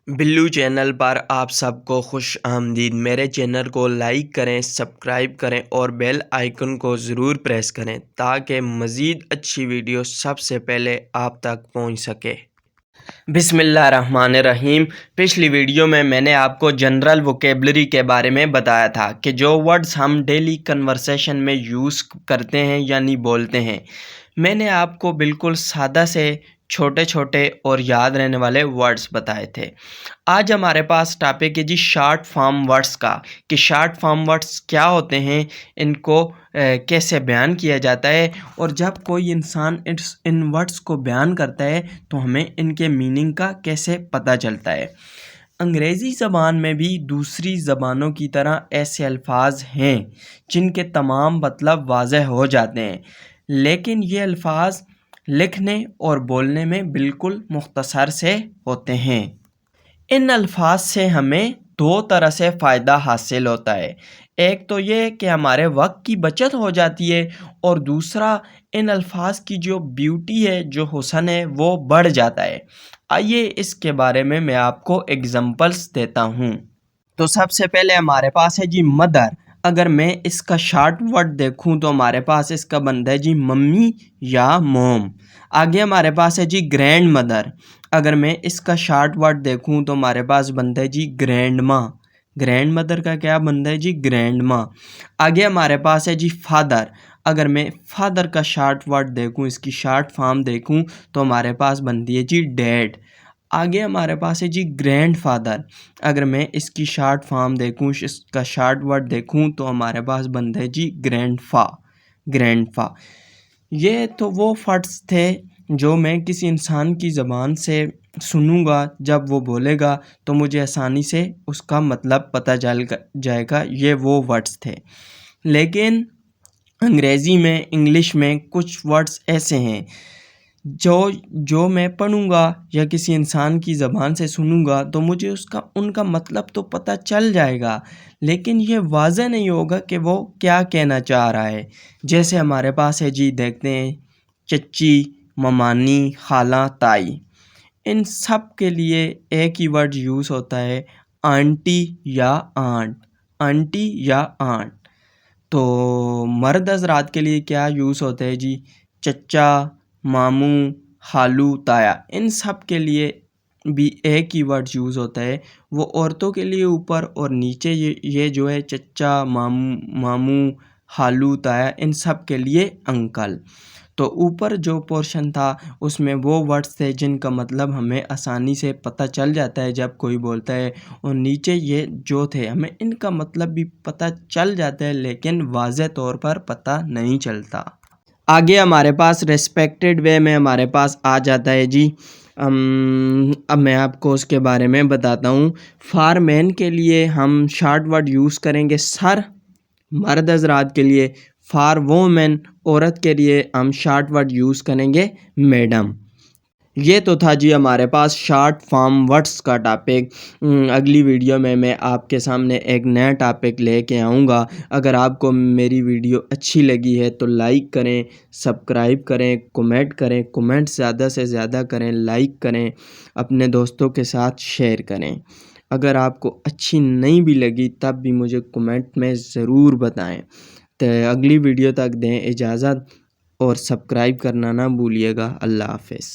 بلو channel پر آپ سب کو خوش آمدید۔ میرے چینل کو لائک کریں، سبسکرائب کریں اور بیل آئیکن کو ضرور پریس کریں تاکہ مزید اچھی ویڈیو سب سے پہلے آپ تک پہنچ سکے۔ بسم اللہ الرحمن الرحیم۔ پچھلی ویڈیو میں نے آپ کو جنرل ووکیبلری کے بارے میں بتایا تھا کہ جو ورڈز ہم ڈیلی کنورسیشن میں یوز کرتے ہیں یعنی بولتے ہیں، میں نے آپ کو بالکل سادہ سے چھوٹے چھوٹے اور یاد رہنے والے ورڈز بتائے تھے۔ آج ہمارے پاس ٹاپک ہے جی شارٹ فارم ورڈز کا، کہ شارٹ فارم ورڈز کیا ہوتے ہیں، ان کو کیسے بیان کیا جاتا ہے، اور جب کوئی انسان ان ورڈز کو بیان کرتا ہے تو ہمیں ان کے میننگ کا کیسے پتہ چلتا ہے۔ انگریزی زبان میں بھی دوسری زبانوں کی طرح ایسے الفاظ ہیں جن کے تمام مطلب واضح ہو جاتے ہیں، لیکن یہ الفاظ لکھنے اور بولنے میں بالکل مختصر سے ہوتے ہیں۔ ان الفاظ سے ہمیں دو طرح سے فائدہ حاصل ہوتا ہے۔ ایک تو یہ کہ ہمارے وقت کی بچت ہو جاتی ہے، اور دوسرا ان الفاظ کی جو بیوٹی ہے، جو حسن ہے، وہ بڑھ جاتا ہے۔ آئیے اس کے بارے میں آپ کو ایگزامپلس دیتا ہوں۔ تو سب سے پہلے ہمارے پاس ہے جی مدر۔ اگر میں اس کا شارٹ ورڈ دیکھوں تو ہمارے پاس اس کا بنتا ہے جی ممی یا موم۔ آگے ہمارے پاس ہے جی گرینڈ مدر۔ اگر میں اس کا شارٹ ورڈ دیکھوں تو ہمارے پاس بنتا ہے جی گرینڈ ماں۔ گرینڈ مدر کا کیا بنتا ہے جی گرینڈ ماں۔ آگے ہمارے پاس ہے جی فادر۔ اگر میں فادر کا شارٹ ورڈ دیکھوں، اس کی شارٹ فارم دیکھوں تو ہمارے پاس بنتی ہے جی ڈیڈ۔ آگے ہمارے پاس ہے جی گرینڈ فادر۔ اگر میں اس کی شارٹ فارم دیکھوں، اس کا شارٹ ورڈ دیکھوں تو ہمارے پاس بنتا ہے جی گرینڈ فا۔ گرینڈ فا۔ یہ تو وہ ورڈز تھے جو میں کسی انسان کی زبان سے سنوں گا، جب وہ بولے گا تو مجھے آسانی سے اس کا مطلب پتہ چل جائے گا، یہ وہ ورڈز تھے۔ لیکن انگریزی میں، انگلش میں کچھ ورڈز ایسے ہیں جو میں پڑھوں گا یا کسی انسان کی زبان سے سنوں گا تو مجھے ان کا مطلب تو پتہ چل جائے گا، لیکن یہ واضح نہیں ہوگا کہ وہ کیا کہنا چاہ رہا ہے۔ جیسے ہمارے پاس ہے جی، دیکھتے ہیں، چچی، ممانی، خالہ، تائی۔ ان سب کے لیے ایک ہی ورڈ یوز ہوتا ہے، آنٹی یا آنٹ۔ آنٹی یا آنٹ۔ تو مرد حضرات کے لیے کیا یوز ہوتا ہے جی؟ چچا، ماموں، خالو، تایا۔ ان سب کے لیے بھی ایک ہی ورڈ یوز ہوتا ہے۔ وہ عورتوں کے لیے اوپر اور نیچے یہ جو ہے چچا، ماموں، خالو، تایا، ان سب کے لیے انکل۔ تو اوپر جو پورشن تھا اس میں وہ ورڈز تھے جن کا مطلب ہمیں آسانی سے پتہ چل جاتا ہے جب کوئی بولتا ہے، اور نیچے یہ جو تھے ہمیں ان کا مطلب بھی پتہ چل جاتا ہے لیکن واضح طور پر پتہ نہیں چلتا۔ آگے ہمارے پاس ریسپیکٹڈ وے میں ہمارے پاس آ جاتا ہے جی، اب میں آپ کو اس کے بارے میں بتاتا ہوں۔ فار مین کے لیے ہم شارٹ ورڈ یوز کریں گے سر، مرد حضرات کے لیے۔ فار وومن، عورت کے لیے ہم شارٹ ورڈ یوز کریں گے میڈم۔ یہ تو تھا جی ہمارے پاس شارٹ فارم ورڈز کا ٹاپک۔ اگلی ویڈیو میں آپ کے سامنے ایک نیا ٹاپک لے کے آؤں گا۔ اگر آپ کو میری ویڈیو اچھی لگی ہے تو لائک کریں، سبسکرائب کریں، کومنٹ زیادہ سے زیادہ کریں، لائک کریں، اپنے دوستوں کے ساتھ شیئر کریں۔ اگر آپ کو اچھی نہیں بھی لگی تب بھی مجھے کومنٹ میں ضرور بتائیں۔ تو اگلی ویڈیو تک دیں اجازت، اور سبسکرائب کرنا نہ بھولیے گا۔ اللہ حافظ۔